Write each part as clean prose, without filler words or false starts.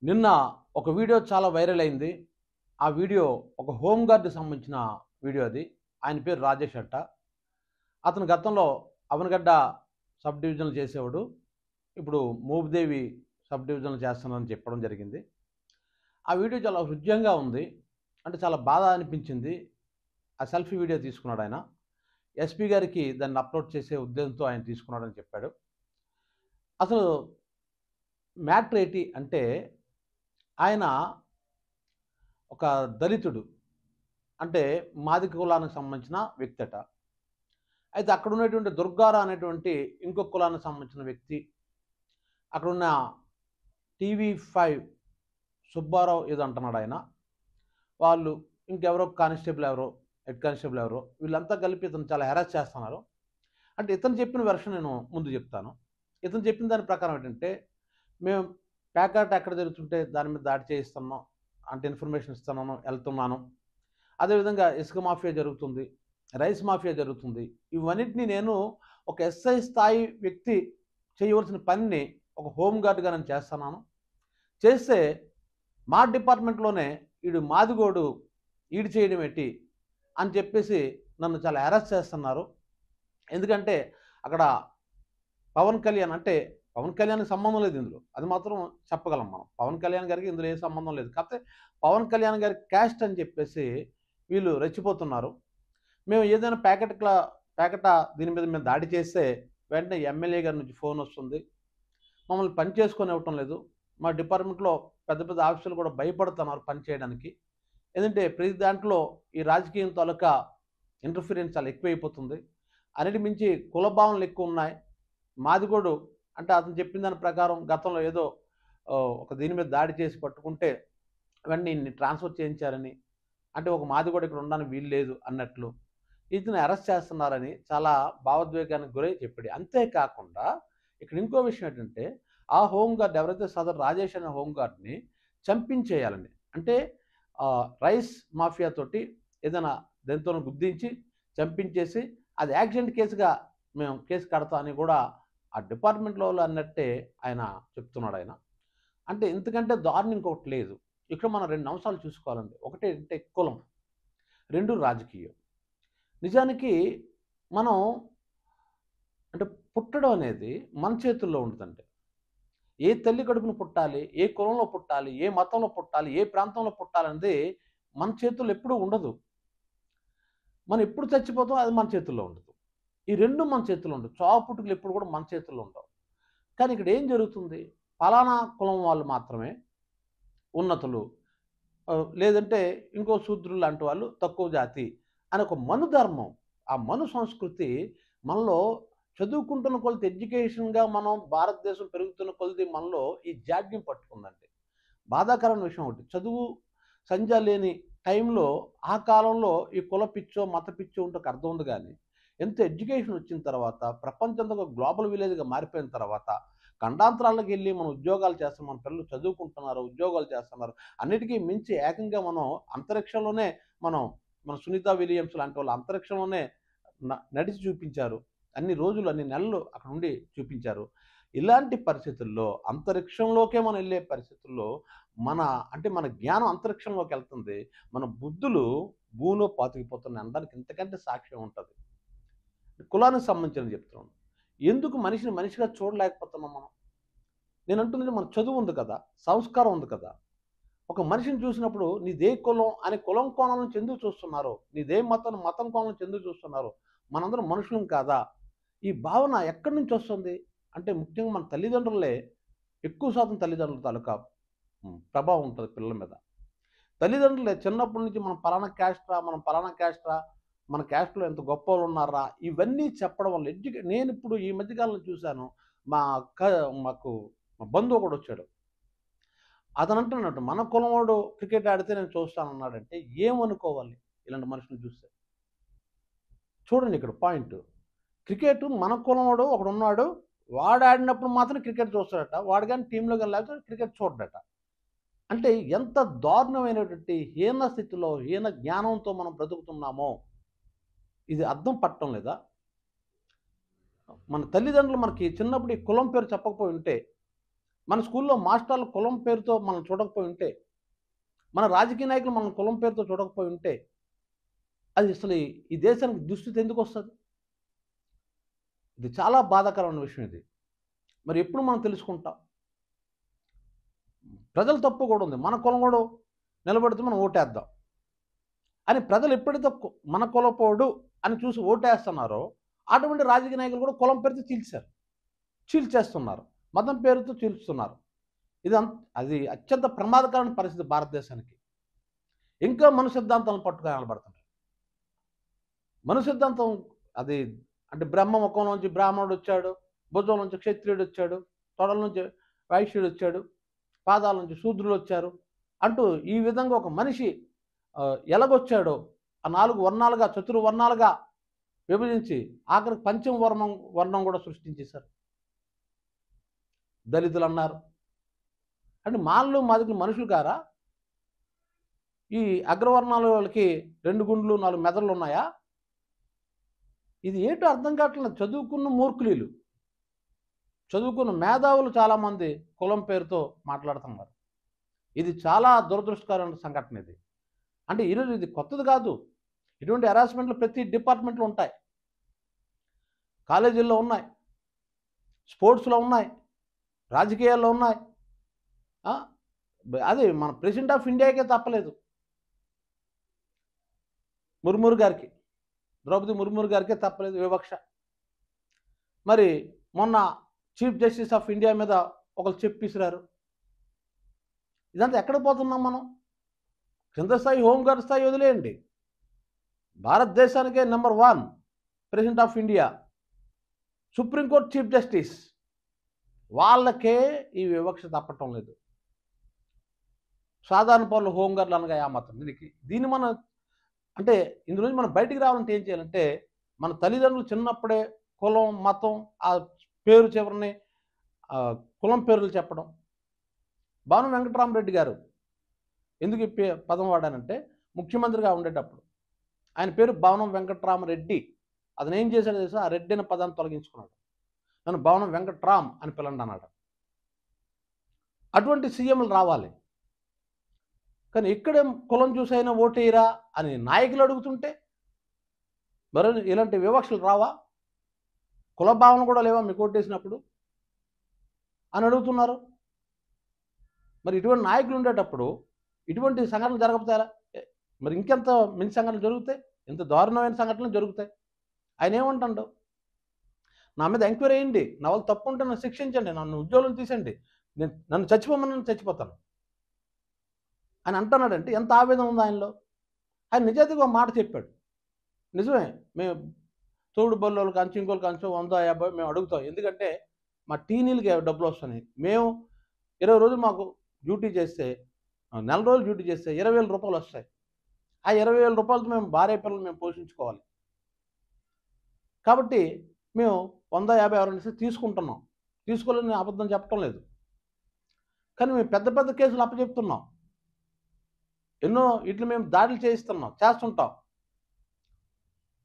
నిన్న ఒక వీడియో చాలా వైరల్ అయింది. ఆ వీడియో ఒక హోమ్ గార్డ్‌కి సంబంధించిన వీడియో అది. ఆయన పేరు రాజేష్ అంట. అతను గతంలో అవనగడ్డ సబ్ డివిజన్‌లో చేసేవాడు. ఇప్పుడు మోపిదేవి సబ్ డివిజన్‌లో చేస్తున్నానని చెప్పడం జరిగింది. ఆ వీడియో చాలా హృద్యంగా ఉంది. అంటే చాలా బాధ అనిపించింది. ఆ సెల్ఫీ వీడియో తీసుకున్నాడాయన. ఎస్పీ గారికి దాన్ని అప్‌లోడ్ చేసే ఉద్దేశంతో ఆయన తీసుకున్నాడని చెప్పాడు. అసలు మ్యాటర్ ఏంటి అంటే ఆయన ఒక దళితుడు. అంటే మాదిగ కులానికి సంబంధించిన వ్యక్తట. అయితే అక్కడ ఉన్నటువంటి దుర్గారావు అనేటువంటి ఇంకొక కులానికి సంబంధించిన వ్యక్తి. అక్కడున్న టీవీ5 సుబ్బారావు ఏదో అంటున్నాడాయన. వాళ్ళు ఇంకెవరో కానిస్టేబుల్ ఎవరో, హెడ్ కానిస్టేబుల్ ఎవరో వీళ్ళంతా కలిపి ఇతన్ని చాలా హెరాస్ చేస్తున్నారు. అంటే ఇతను చెప్పిన వెర్షన్ నేను ముందు చెప్తాను. ఇతను చెప్పిన దాని ప్రకారం ఏంటంటే, మేము ప్యాకాట్ ఎక్కడ జరుగుతుంటే దాని మీద దాడి చేయిస్తున్నాం. అంటే ఇన్ఫర్మేషన్ ఇస్తున్నాను, ఎళ్తున్నాను. అదేవిధంగా ఇసుక మాఫియా జరుగుతుంది. రైస్ మాఫియా జరుగుతుంది. ఇవన్నిటిని నేను ఒక ఎస్ఐ స్థాయి వ్యక్తి చేయవలసిన పనిని ఒక హోమ్ గార్డ్‌గా నేను చేస్తున్నాను. చేస్తే మా డిపార్ట్మెంట్‌లోనే ఈడు మాదిగోడు, ఈడు చేయడం ఏంటి అని చెప్పేసి నన్ను చాలా హెరాస్ చేస్తున్నారు. ఎందుకంటే అక్కడ పవన్ కళ్యాణ్ అంటే పవన్ కళ్యాణ్‌కి సంబంధం లేదు ఇందులో. అది మాత్రం చెప్పగలం మనం. పవన్ కళ్యాణ్ గారికి ఇందులో ఏ సంబంధం లేదు. కాకపోతే పవన్ కళ్యాణ్ గారి క్యాస్ట్ అని చెప్పేసి వీళ్ళు రెచ్చిపోతున్నారు. మేము ఏదైనా ప్యాకెట దీని మీద మేము దాడి చేస్తే వెంటనే ఎమ్మెల్యే గారి నుంచి ఫోనొస్తుంది. మమ్మల్ని పని చేసుకోనివ్వటం లేదు. మా డిపార్ట్మెంట్‌లో పెద్ద పెద్ద ఆఫీసర్లు కూడా భయపడుతున్నారు పని చేయడానికి. ఎందుకంటే ప్రతి దాంట్లో ఈ రాజకీయం తాలూకా ఇంటర్ఫియరెన్స్ చాలా ఎక్కువైపోతుంది. అన్నిటి మించి కుల భావనలు ఎక్కువున్నాయి. మాదిగోడు అంటే అతను చెప్పిన దాని ప్రకారం గతంలో ఏదో ఒక దీని మీద దాడి చేసి పట్టుకుంటే వెంటనే ఈయన్ని ట్రాన్స్‌ఫర్ చేయించారని, అంటే ఒక మాదిగోడు ఇక్కడ ఉండడానికి వీలు లేదు అన్నట్లు. ఇతన్ని అరెస్ట్ చేస్తున్నారని చాలా భావోద్వేగానికి గురై చెప్పాడు. అంతే కాకుండా ఇక్కడ ఇంకో విషయం ఏంటంటే, ఆ హోమ్ గార్డ్ ఎవరైతే సదరు రాజేష్ అనే హోమ్ గార్డ్‌ని చంపించేయాలండి. అంటే రైస్ మాఫియా తోటి ఏదైనా దేనితోనో గుద్దించి చంపించేసి అది యాక్సిడెంట్ కేస్‌గా మేము కేస్ కడతాం అని కూడా ఆ డిపార్ట్మెంట్‌లో వాళ్ళు అన్నట్టే ఆయన చెప్తున్నాడాయన. అంటే ఇంతకంటే దారుణం ఇంకొకటి లేదు. ఇక్కడ మనం 2 అంశాలు చూసుకోవాలండి. ఒకటేంటే కులం, 2 రాజకీయం. నిజానికి మనం అంటే పుట్టడం అనేది మన చేతుల్లో ఉంటదండి. ఏ తల్లి కడుపున పుట్టాలి, ఏ కులంలో పుట్టాలి, ఏ మతంలో పుట్టాలి, ఏ ప్రాంతంలో పుట్టాలనేది మన చేతుల్లో ఎప్పుడూ ఉండదు. మనం ఎప్పుడు చచ్చిపోతామో అది మన చేతుల్లో ఉండదు. ఈ 2 మన చేతుల్లో ఉండవు. చావు పుట్టుకలు ఎప్పుడు కూడా మన చేతుల్లో ఉండవు. కానీ ఇక్కడ ఏం జరుగుతుంది? పలానా కులం వాళ్ళు మాత్రమే ఉన్నతులు. లేదంటే ఇంకో శూద్రులు లాంటి వాళ్ళు తక్కువ జాతి అని ఒక మనుధర్మం. ఆ మను సంస్కృతి మనలో చదువుకుంటున్న కొలది ఎడ్యుకేషన్‌గా మనం భారతదేశం పెరుగుతున్న కొలది మనలో ఈ జాడ్యం పట్టుకుందండి. బాధాకరమైన విషయం ఒకటి. చదువు సంధ్య లేని టైంలో ఆ కాలంలో ఈ కుల పిచ్చో, మత పిచ్చో ఉంటే ఒక అర్థం ఉంది గానీ, ఎంత ఎడ్యుకేషన్ వచ్చిన తర్వాత ప్రపంచంతో ఒక గ్లోబల్ విలేజ్‌గా మారిపోయిన తర్వాత ఖండాంతరాలకెళ్ళి మనం ఉద్యోగాలు చేస్తున్నాం. మన పిల్లలు చదువుకుంటున్నారు, ఉద్యోగాలు చేస్తున్నారు. అన్నిటికి మించి ఏకంగా మనం అంతరిక్షంలోనే మనం మన సునీత విలియమ్స్ లాంటి వాళ్ళు అంతరిక్షంలోనే నడిచి చూపించారు. అన్ని రోజులు, అన్ని నెలలు అక్కడ ఉండి చూపించారు. ఇలాంటి పరిస్థితుల్లో అంతరిక్షంలోకే మనం ఎళ్ళే పరిస్థితుల్లో మన అంటే మన జ్ఞానం అంతరిక్షంలోకెళ్తుంది. మన బుద్ధులు భూమిలో పాతుకుపోతున్నాయి అనడానికి ఇంతకంటే సాక్ష్యం ఉంటది. కులానికి సంబంధించింది చెప్తున్నాను. ఎందుకు మనిషిని మనిషిగా చూడలేకపోతున్నాం మనం? నేనంటుంది మన చదువు ఉంది కదా! సంస్కారం ఉంది కదా! ఒక మనిషిని చూసినప్పుడు నీదే కులం అనే కులం కోణం నుంచి ఎందుకు చూస్తున్నారు? నీదే మతం మతం కోణం నుంచి ఎందుకు చూస్తున్నారు? మనందరం మనుషులం కాదా? ఈ భావన ఎక్కడి నుంచొస్తుంది? అంటే ముఖ్యంగా మన తల్లిదండ్రులే ఎక్కువ శాతం తల్లిదండ్రుల తాలూకా ప్రభావం ఉంటది పిల్లల మీద. తల్లిదండ్రులే చిన్నప్పటి నుంచి మనం పలానా క్యాస్ట్‌రా, మనం పలానా క్యాస్ట్‌రా, మన క్యాస్ట్‌లో ఎంత గొప్పోళ్ళున్నార్రా, ఇవన్నీ చెప్పడం వల్ల నేనిప్పుడు ఈ మధ్య కాలంలో చూసాను. మా అక్క మాకు మా బంధువు ఒకడొచ్చాడు. అతనంటున్నాడు, "మన కులమోడు క్రికెట్ ఆడితే నేను చూస్తానన్నాడంటే" ఏమనుకోవాలి ఇలాంటి మనుషుల్ని చూస్తే? చూడండి ఇక్కడ పాయింటు. క్రికెటు మన కులమోడు ఒకడున్నాడు. వాడు ఆడినప్పుడు మాత్రం క్రికెట్ చూస్తాడట. వాడు గాని టీమ్‌లో గాని లేకపోతే క్రికెట్ చూడడట. అంటే ఎంత దారుణమైనటువంటి హీన స్థితిలో, హీన జ్ఞానంతో మనం బ్రతుకుతున్నామో ఇది అర్థం పట్టం లేదా? మన తల్లిదండ్రులు మనకి చిన్నప్పుడు ఈ కులం పేరు చెప్పకపోయి ఉంటే, మన స్కూల్లో మాస్టర్లు కులం పేరుతో మనం చూడకపోయి ఉంటే, మన రాజకీయ నాయకులు మనం కులం పేరుతో చూడకపోయి ఉంటే, అది అసలు ఈ దేశానికి దుస్థితి ఎందుకు వస్తుంది? ఇది చాలా బాధాకరమైన విషయం ఇది. మరి ఎప్పుడు మనం తెలుసుకుంటాం? ప్రజల తప్పు కూడా ఉంది. మన కులం కూడా నిలబడితే మనం ఓటేద్దాం అని ప్రజలు ఎప్పుడైతే మన కులపోడు అని చూసి ఓటేస్తున్నారో, అటువంటి రాజకీయ నాయకులు కూడా కులం పేరుతో చీల్చేస్తున్నారు, మతం పేరుతో చీల్చుతున్నారు. అది అత్యంత ప్రమాదకరమైన పరిస్థితి భారతదేశానికి. ఇంకా మన సిద్ధాంతాలను పట్టుకొని నిలబడుతున్నారు. మన సిద్ధాంతం అది అంటే బ్రహ్మ ముఖం నుంచి బ్రాహ్మణుడు వచ్చాడు, భుజం నుంచి క్షత్రియుడు వచ్చాడు, తొడల నుంచి వైశ్యుడు వచ్చాడు, పాదాల నుంచి శూద్రులు వచ్చారు అంటూ ఈ విధంగా ఒక మనిషి ఎలాగొచ్చాడో ఆ 4 వర్ణాలుగా చతుర్వర్ణాలుగా విభజించి ఆఖరికి పంచమ వర్ణం కూడా సృష్టించేశారు. దళితులు అన్నారు. అంటే మానవులు మాదిరి మనుషులు కారా? ఈ అగ్రవర్ణాల వాళ్ళకి 2 గుండ్లు 4 మెదళ్ళు ఉన్నాయా? ఇది ఏంటో అర్థం కావట్లేదు. చదువుకున్న మూర్ఖులు, చదువుకున్న మేధావులు చాలామంది కులం పేరుతో మాట్లాడుతున్నారు. ఇది చాలా దురదృష్టకరమైన సంఘటన ఇది. అంటే ఈరోజు ఇది కొత్తది కాదు. ఇటువంటి హెరాస్మెంట్లు ప్రతి డిపార్ట్మెంట్లో ఉంటాయి. కాలేజీల్లో ఉన్నాయి, స్పోర్ట్స్లో ఉన్నాయి, రాజకీయాల్లో ఉన్నాయి. అది మన ప్రెసిడెంట్ ఆఫ్ ఇండియాకే తప్పలేదు. ముర్ము గారికి, ద్రౌపది ముర్ము గారికే తప్పలేదు వివక్ష. మరి మొన్న చీఫ్ జస్టిస్ ఆఫ్ ఇండియా మీద ఒకరు చెప్పిసిరారు. ఇదంతా ఎక్కడ పోతున్నాం మనం? కింద స్థాయి హోంగార్డ్ స్థాయి వదిలేయండి. భారతదేశానికే number 1 president of India, supreme court chief justice, వాళ్ళకే ఈ వివక్ష తప్పటం లేదు. సాధారణ పౌరులు హోంగార్డులు అనగా ఏమాత్రం దీన్ని మనం అంటే ఇందులో మనం బయటికి రావాలంటే ఏం చేయాలంటే, మన తల్లిదండ్రులు చిన్నప్పుడే కులం మతం ఆ పేరు చివరిని కులం పేర్లు చెప్పడం. భాను వెంకటరామరెడ్డి గారు ఎందుకు ఈ పదం వాడానంటే, ముఖ్యమంత్రిగా ఉండేటప్పుడు ఆయన పేరు భవనం వెంకటరామరెడ్డి. అతను ఏం చేశాడో తెలుసా? ఆ రెడ్డి అనే పదాన్ని తొలగించుకున్నాడు. నన్ను భవనం వెంకట్రామ్ అని పిలండి అన్నాడు. అటువంటి సీఎంలు రావాలి. కానీ ఇక్కడే కులం చూసైనా ఓటేయరా అని నాయకులు అడుగుతుంటే మరి ఇలాంటి వివక్షలు రావా? కుల భావన కూడా లేవా మీకు ఓటేసినప్పుడు అని అడుగుతున్నారు. మరి ఇటువంటి నాయకులు ఉండేటప్పుడు ఇటువంటి సంఘటనలు జరగకపోతారా? మరి ఇంకెంత మంచి సంఘటనలు జరుగుతాయి, ఎంత దారుణమైన సంఘటనలు జరుగుతాయి. ఆయన ఏమంటాడు? నా మీద ఎంక్వైరీ అయ్యండి, నా వాళ్ళు తప్పు ఉంటే నన్ను శిక్షించండి, నన్ను ఉద్యోగం తీసండి, నన్ను చచ్చిపోమని చచ్చిపోతాను అని అంటున్నాడంటే ఎంత ఆవేదన ఉంది ఆయనలో. ఆయన నిజాయితీగా మాట చెప్పాడు. నిజమే, మేము తోడు బల్లోళ్ళకి అంచు ఇంకోళ్ళకి అంచు 100-50 మేము అడుగుతాం. ఎందుకంటే మా టీనీలకి డబ్బులు వస్తున్నాయి. మేము 20 రోజులు మాకు డ్యూటీ చేస్తే, నెల రోజులు డ్యూటీ చేస్తే 20,000 రూపాయలు వస్తాయి. ఆ 20,000 రూపాయలతో మేము భార్య పిల్లలు మేము పోషించుకోవాలి. కాబట్టి మేము 100-50 ఎవరైనా తీసుకుంటున్నాం. తీసుకోలేని అబద్ధం చెప్పడం లేదు. కానీ మేము పెద్ద పెద్ద కేసులు అప్పచెప్తున్నాం. ఎన్నో ఇట్లు మేము దాడులు చేస్తుంటాం.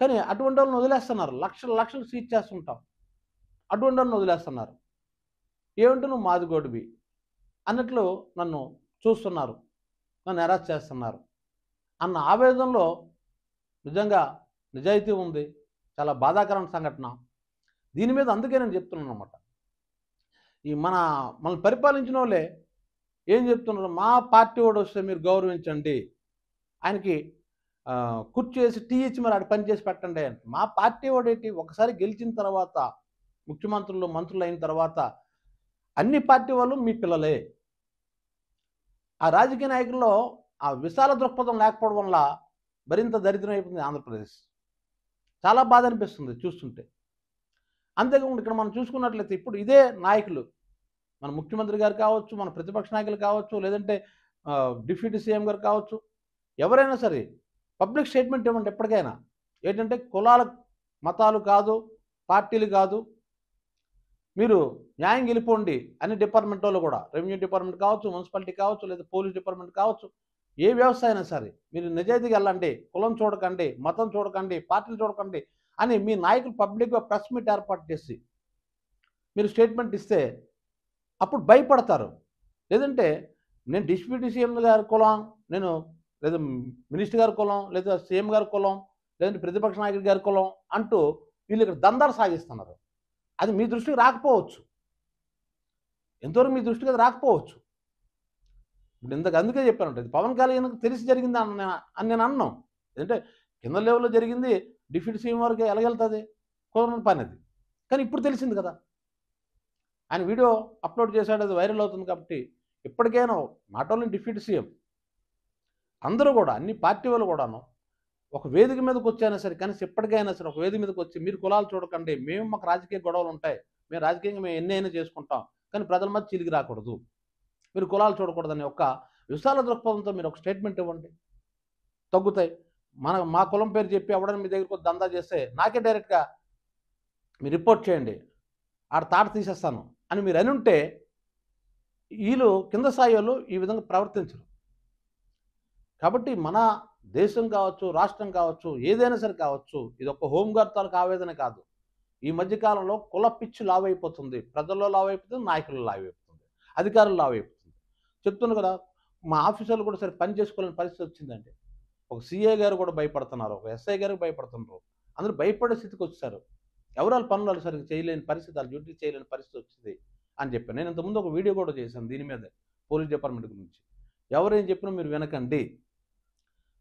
కానీ అటువంటి వాళ్ళని వదిలేస్తున్నారు. లక్షలు సీజ్ చేస్తుంటాం. అటువంటి వాళ్ళని వదిలేస్తున్నారు. ఏమంటే నువ్వు మాదిగోడివి అన్నట్లు నన్ను చూస్తున్నారు, నన్ను అరెస్ట్ చేస్తున్నారు అన్న ఆవేదనలో నిజంగా నిజాయితీ ఉంది. చాలా బాధాకరమైన సంఘటన. దీని మీద అందుకే నేను చెప్తున్నాను అన్నమాట. ఈ మనల్ని పరిపాలించిన వాళ్ళే ఏం చెప్తున్నారు? మా పార్టీ వాడు వస్తే మీరు గౌరవించండి, ఆయనకి కుర్చీ వేసి టీ ఇచ్చి మరి ఆడ పని చేసి పెట్టండి అంటే. మా పార్టీ వాడు ఏంటి? ఒకసారి గెలిచిన తర్వాత ముఖ్యమంత్రులు మంత్రులు అయిన తర్వాత అన్ని పార్టీ వాళ్ళు మీ పిల్లలే. ఆ రాజకీయ నాయకుల్లో ఆ విశాల దృక్పథం లేకపోవడం వల్ల మరింత దరిద్రం అయిపోయింది ఆంధ్రప్రదేశ్. చాలా బాధ అనిపిస్తుంది చూస్తుంటే. అంతేకాకుండా ఇక్కడ మనం చూసుకున్నట్లయితే ఇప్పుడు ఇదే నాయకులు, మన ముఖ్యమంత్రి గారు కావచ్చు, మన ప్రతిపక్ష నాయకులు కావచ్చు, లేదంటే డిప్యూటీ సీఎం గారు కావచ్చు, ఎవరైనా సరే పబ్లిక్ స్టేట్మెంట్ ఇవ్వండి ఎప్పటికైనా. ఏంటంటే కులాల మతాలు కాదు, పార్టీలు కాదు, మీరు న్యాయం గెలిపోండి అన్ని డిపార్ట్మెంట్ వాళ్ళు కూడా, రెవెన్యూ డిపార్ట్మెంట్ కావచ్చు, మున్సిపాలిటీ కావచ్చు, లేదా పోలీస్ డిపార్ట్మెంట్ కావచ్చు, ఏ వ్యవస్థ అయినా సరే మీరు నిజాయితీగా వెళ్ళండి, కులం చూడకండి, మతం చూడకండి, పార్టీలు చూడకండి అని మీ నాయకులు పబ్లిక్గా ప్రెస్ మీట్ ఏర్పాటు చేసి మీరు స్టేట్మెంట్ ఇస్తే అప్పుడు భయపడతారు. లేదంటే నేను డిప్యూటీ సీఎం గారి కులం, నేను లేదా మినిస్టర్ గారి కులం, లేదా సీఎం గారి కులం, లేదంటే ప్రతిపక్ష నాయకుడి గారి కులం అంటూ వీళ్ళు ఇక్కడ దందాలు సాగిస్తున్నారు. అది మీ దృష్టికి రాకపోవచ్చు. ఎంతవరకు మీ దృష్టికి అది రాకపోవచ్చు. ఇప్పుడు ఇంతకు అందుకే చెప్పానంట, ఇది పవన్ కళ్యాణ్‌కి తెలిసి జరిగింది అని నేను అన్నాను. ఎందుకంటే కింద లెవెల్‌లో జరిగింది డిప్యూటీ సీఎం వరకు ఎలాగెళ్తది? కుదరని పని అది. కానీ ఇప్పుడు తెలిసింది కదా! ఆయన వీడియో అప్‌లోడ్ చేశాడు, అది వైరల్ అవుతుంది కాబట్టి ఇప్పటికైనా నాట్ ఓన్లీ డిప్యూటీ సీఎం అందరూ కూడా అన్ని పార్టీ వాళ్ళు కూడాను ఒక వేదిక మీదకొచ్చైనా సరే, కనీసం ఇప్పటికైనా సరే ఒక వేదిక మీదకొచ్చి మీరు కులాలు చూడకండి. మాకు రాజకీయ గొడవలుంటాయి. మేము రాజకీయంగా ఎన్నైనా చేసుకుంటాం. కానీ ప్రజల మధ్య చిలికి రాకూడదు. మీరు కులాలు చూడకూడదని ఒక విశాల దృక్పథంతో మీరు ఒక స్టేట్మెంట్ ఇవ్వండి. తగ్గుతాయి. మా కులం పేరు చెప్పి ఎవడైనా మీ దగ్గరికి వచ్చి దందా చేస్తే నాకే డైరెక్ట్‌గా మీరు రిపోర్ట్ చేయండి. ఆడ తాట తీసేస్తాను అని మీరు అనుంటే ఈళ్ళు కింద స్థాయోళ్ళు ఈ విధంగా ప్రవర్తించరు. కాబట్టి మన దేశం కావచ్చు, రాష్ట్రం కావచ్చు, ఏదైనా సరే కావచ్చు, ఇదొక హోంగార్డ్ తాలూకు ఆవేదన కాదు. ఈ మధ్య కాలంలో కుల పిచ్చి లావైపోతుంది. ప్రజల్లో లావైపోతుంది, నాయకుల్లో లావైపోతుంది, అధికారులు లావైపోతుంది. చెప్తున్నా కదా! మా ఆఫీసర్లు కూడా సరే పని చేసుకోలేని పరిస్థితి వచ్చిందండి. ఒక సీఏ గారు కూడా భయపడుతున్నారు. ఒక ఎస్ఐ గారికి భయపడుతున్నారు. అందరూ భయపడే స్థితికొచ్చేసారు. ఎవరు ఆళ్ళ పనులు ఆళ్ళు సరిగ్గా చేయలేని పరిస్థితి, ఆళ్ళ డ్యూటీ చేయలేని పరిస్థితి వచ్చింది అని చెప్పాను. నేను ఇంతకుముందు ఒక వీడియో కూడా చేశాను దీని మీదే. పోలీస్ డిపార్ట్మెంట్ గురించి. ఎవరేం చెప్పినా మీరు వినకండి.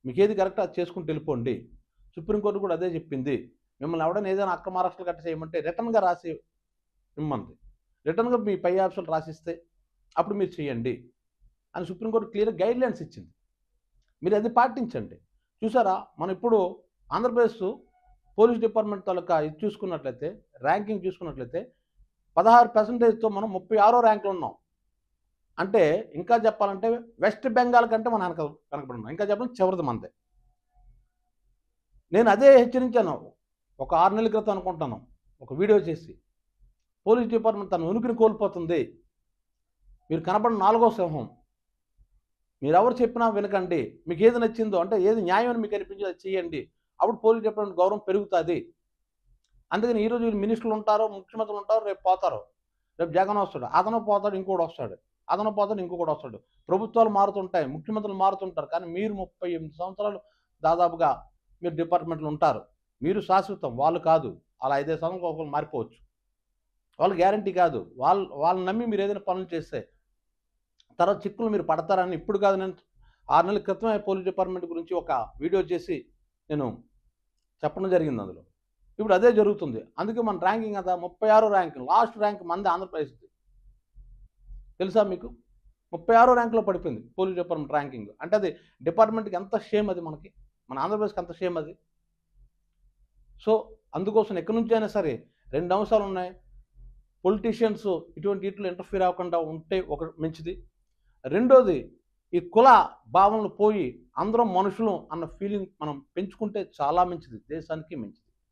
మీకేది కరెక్టో అది చేసుకుంటూ వెళ్ళిపోండి. సుప్రీంకోర్టు కూడా అదే చెప్పింది. మిమ్మల్ని ఎవడైనా ఏదైనా అక్రమ అరెస్టులు గట్టా చేయమంటే రిటర్న్‌గా రాసి ఇమ్మంది. రిటర్న్‌గా మీ పై ఆఫీసర్లు రాసిస్తే అప్పుడు మీరు చేయండి అని సుప్రీంకోర్టు క్లియర్ గైడ్‌లైన్స్ ఇచ్చింది. మీరు అది పాటించండి. చూసారా మనం ఇప్పుడు ఆంధ్రప్రదేశ్ పోలీస్ డిపార్ట్మెంట్ తాలూకా ఇది చూసుకున్నట్లయితే, ర్యాంకింగ్ చూసుకున్నట్లయితే 16%తో మనం 36వ ర్యాంక్‌లో ఉన్నాం. అంటే ఇంకా చెప్పాలంటే వెస్ట్ బెంగాల్ కంటే మనం వెనకబడి ఉన్నాం. ఇంకా చెప్పాలంటే చివరిది మనదే. నేను అదే హెచ్చరించాను. ఒక 6 నెలల క్రితం అనుకుంటాను. ఒక వీడియో చేసి పోలీస్ డిపార్ట్మెంట్ తన ఉనికిని కోల్పోతుంది. మీరు కనపడిన 4వ సింహం. మీరెవరు చెప్పినా వినకండి. మీకేది నచ్చిందో అంటే ఏది న్యాయం అని మీకు అనిపించిందో అది చేయండి. అప్పుడు పోలీస్ డిపార్ట్మెంట్ గౌరవం పెరుగుతాది. అందుకని ఈరోజు మినిస్టర్లు ఉంటారు, ముఖ్యమంత్రులు ఉంటారు, రేపు పోతారు. రేపు జగన్ వస్తాడు. అతను పోతాడు, ఇంకోడు వస్తాడు. అతను పోతాడు, ఇంకొకడు వస్తాడు. ప్రభుత్వాలు మారుతుంటాయి, ముఖ్యమంత్రులు మారుతుంటారు. కానీ మీరు 38 సంవత్సరాలు దాదాపుగా మీరు డిపార్ట్మెంట్‌లో ఉంటారు. మీరు శాశ్వతం, వాళ్ళు కాదు. అలా 5 సంవత్సరాలకు ఒకళ్ళు మారిపోవచ్చు. వాళ్ళు గ్యారంటీ కాదు. వాళ్ళని నమ్మి మీరు ఏదైనా పనులు చేస్తే తర్వాత చిక్కులు మీరు పడతారని ఇప్పుడు కాదు, నేను 6 నెలల క్రితమే పోలీస్ డిపార్ట్మెంట్ గురించి ఒక వీడియో చేసి నేను చెప్పడం జరిగింది అందులో. ఇప్పుడు అదే జరుగుతుంది. అందుకే మన ర్యాంకింగ్ ఎంత 36 ర్యాంక్. లాస్ట్ ర్యాంక్ మనది ఆంధ్రప్రదేశ్‌ది. తెలుసా మీకు? 36 ర్యాంక్‌లో పడిపోయింది పోలీస్ డిపార్ట్మెంట్ ర్యాంకింగ్. అంటే అది డిపార్ట్మెంట్‌కి ఎంత షేమ్ అది మనకి. మన ఆంధ్రప్రదేశ్‌కి ఎంత షేమ్ అది. సో, అందుకోసం ఎక్కడి నుంచైనా సరే 2 అంశాలున్నాయి. పొలిటీషియన్స్ ఇటువంటి వీటిలో ఇంటర్ఫియర్ అవ్వకుండా ఉంటే ఒక మంచిది. రెండోది ఈ కుల భావనలు పోయి అందరం మనుషులు అన్న ఫీలింగ్ మనం పెంచుకుంటే చాలా మంచిది. దేశానికి మంచిది.